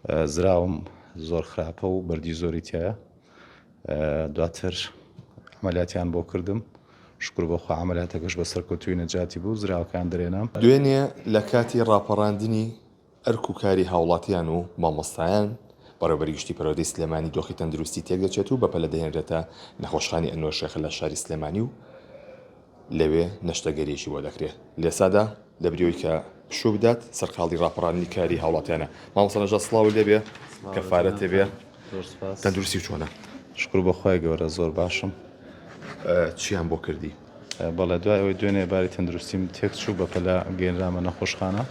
زراوم زۆر خراپە و بەردی زۆری تایە. دواتر عملیاتیان بۆ کردم، شکر بۆخوا عملیاتەکەش بە سەرکەوتووی نەجاتی بوو، زراوەکان درێنام. دوێنێ لە کاتی ڕاپەڕاندنی ئەرک و کاری هاوڵاتیان و مامۆستایان بەڕێوەبەری گشتی پەروەردەی سلێمانی دۆخی تەندروستی تێکدەچێت و بەپەلە دەهێنرێتە نەخۆشخانەی ئەنوەر شێخ لە شاری سلێمانی و لەوێ نەشتەگەریشی بۆ دەکرێت. لێسادا لە بریەوەی کە پشوو بدات سەرقاڵی ڕاپەڕاندنی کاری هاوڵاتیانە. مامۆستا نەژاد سڵاو لێبێ، کەفارەت تێبێ، تەندروستی چۆنە؟ شکر بەخوای گەورە زۆر باشم. چیان بۆ کردی؟ بەڵێ دوای ئەوەی دوێنێ باری تەندروستیم تێک چوو بەپەلە گەێنرامە نەخۆشخانە،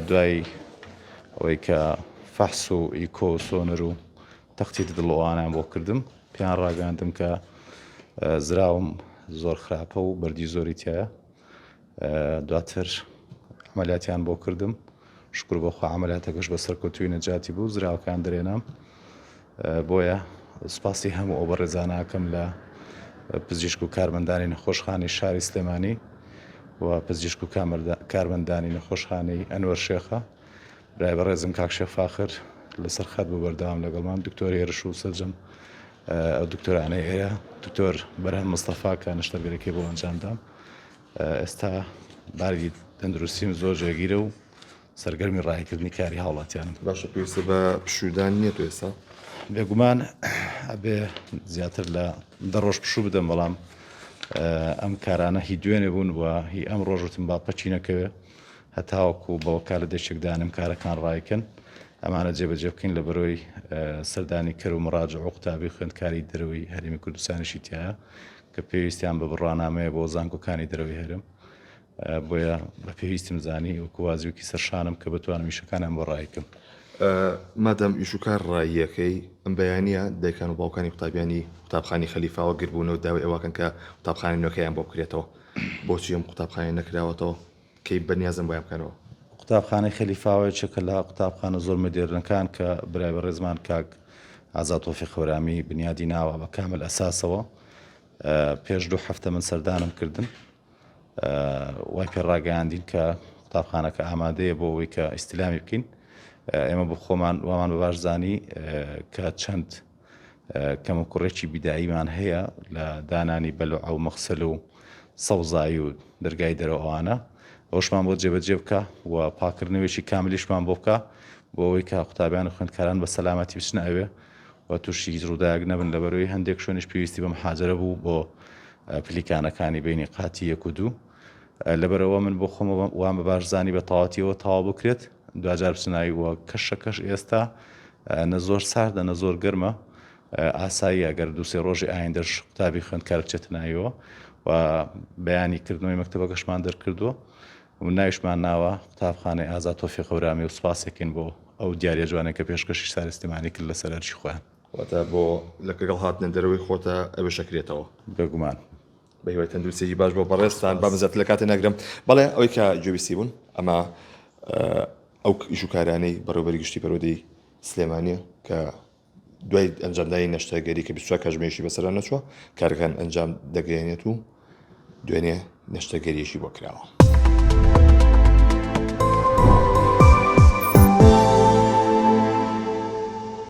دوای ئەوەی کە فەحس و ئیکۆ و سۆنەر و تەختی دڵۆوانیان بۆ کردم، پێیان ڕاگەاندم کە زراوم زۆر خراپە و بەردی زۆری تایە. دواتر عملیاتیان بۆ کردم، شکر بۆخوا عملیاتەکەش بە سەرکەوتووی نەجاتی بوو، زراوەکان درێنام. بۆیە سوپاسی هەموو ئەو بەڕێزانەکەم لە پزیشک و کارمەندانی نەخۆشخانەی شاری سلێمانی و پزیشک و کارمەندانی نەخۆشخانەی ئەنوەر شێخە. برای بەڕێزم کاک شێخ فاخر لەسەر خەت بوو بەردەوام لەگەڵمان، دکتۆر هێرش و سەرجەم ئەو دکتۆرانەی هەیە، دکتۆر بەرهەم مستەفا کە نەشتەرگەرێکی بۆ ئەنجامدام. ئێستا باری تەندروستیم زۆر جێگیرە و سەرگەرمی ڕاهیکردنی کاری هاوڵاتیانم. باشە، پێویستە بە پشوودان نییە تو ئێستا؟ بێگومان ئەبێ زیاتر لە دەڕۆژ پشوو بدەم، بەڵام ئەم کارانە هی دوێنێ بوون و هی ئەم ڕۆژوتم با پەچی نەکەوێ هەتاوەکو بەوەکا لە دەشێکدانم کارەکان ڕایکن، ئەمانە جێبەجێ بکەین لە بەرۆی سەردانی کەر و مڕاجع و قوتابی خوێندکاری دەرەوەی هەرێمی کوردستانیشی تایە کە پێویستیان بە بڕوانامەیە بۆ زانکۆکانی دەرەوەی هەرم. بۆیە بە پێویستیم زانی وەکو وازیوکی سەرشانم کە بتوانم ئیشەکانیان بۆ ڕایکم. مادەم ئیشوکار ڕاییەکەی ئەم بەیانە دایکان و باوکانی قوتابیانی قوتابخانی خەلیفاوە گربوونەوە داوای ئەوەکەن کە قوتابخانی نوێکەیان بۆ بکرێتەوە. بۆچی ئەم قوتابخانەی نەکراوەتەوە کەی بەنیازم بۆیان بکەنەوە؟ قوتابخانەی خەلیفاوەیەکێکە لە قوتابخانە زۆر مدێرنەکان کە برای بەڕێزمان کاک ئازاد تۆفیق خەورامی بنیادی ناوە بە کامل ئەساسەوە. پێش 2 هەفتە من سەردانم کردن، وای پێڕاگەیاندین کە قوتابخانەکە ئامادەیە بۆ ئەوەی کە ئیستیلامی بکەین. ئێمە بۆ خۆمان وامان بە باش زانی کە چەند کەمە کوڕێکی بیداییمان هەیە لە دانانی بەلوع و مەخسەل و سەوزایی و دەرگای دەرەوەوانە، ئەوشمان بۆ جێبەجێ بکە و پاکردنەوەیشی کاملیشمان بۆ بکە بۆ ئەوەی کە قوتابیان و خوێندکاران بە سەلامەتی بچنە ئەوێ و تووشی هیچ ڕووداوێک نەبن. لەبەرەوەی هەندێک شوێنش پێویستی بە محاجرە بوو بۆ پلیکانەکانی بینی قاتی 1 و 2. لەبەرەوە من بۆ خۆم وام بە باش زانی بە تەواوەتیەوە تەواو بکرێت، دوجار بچنایی وە کەشەکەش ئێستا نە زۆر ساردە نە زۆر گەرمە، ئاسایی ئەگەر 2-3 ڕۆژی ئایندەش قوتابی خوێندکار بچێتە نایەوە و بەیانی کردنەوەی مەکتەبەکەشمان دەرکردووە و ناویشمان ناوە قوتابخانەی ئازاد تۆفیق خەورامی و سوپاسێکین بۆ ئەو دیارە جوانێک کە پێشکەشی شاری سلێمانی کرد لەسەر ئەرکی خۆیان. واتە بۆ لەگەڵ هاتنە دەرەوەی خۆتە ئەوە شەکرێتەوە بێگومان. بە هیوای تەندروستێکی باش بۆ بەڕێستان بامزات لە کاتێ نەگرم. بەڵێ ئەوەی کە گوێبیستی بوون ئەمە ئەو ئیشوکارانەی بەڕێوەبەری گشتی پەروەردەی سلێمانیە کە دوای ئەنجامدانی نەشتەگەری کە 24 کاتژمێریشی بەسەران نەچووە کارەکان ئەنجام دەگەێنێت و دوێنێ نەشتەگەریەشی بۆ کراوە.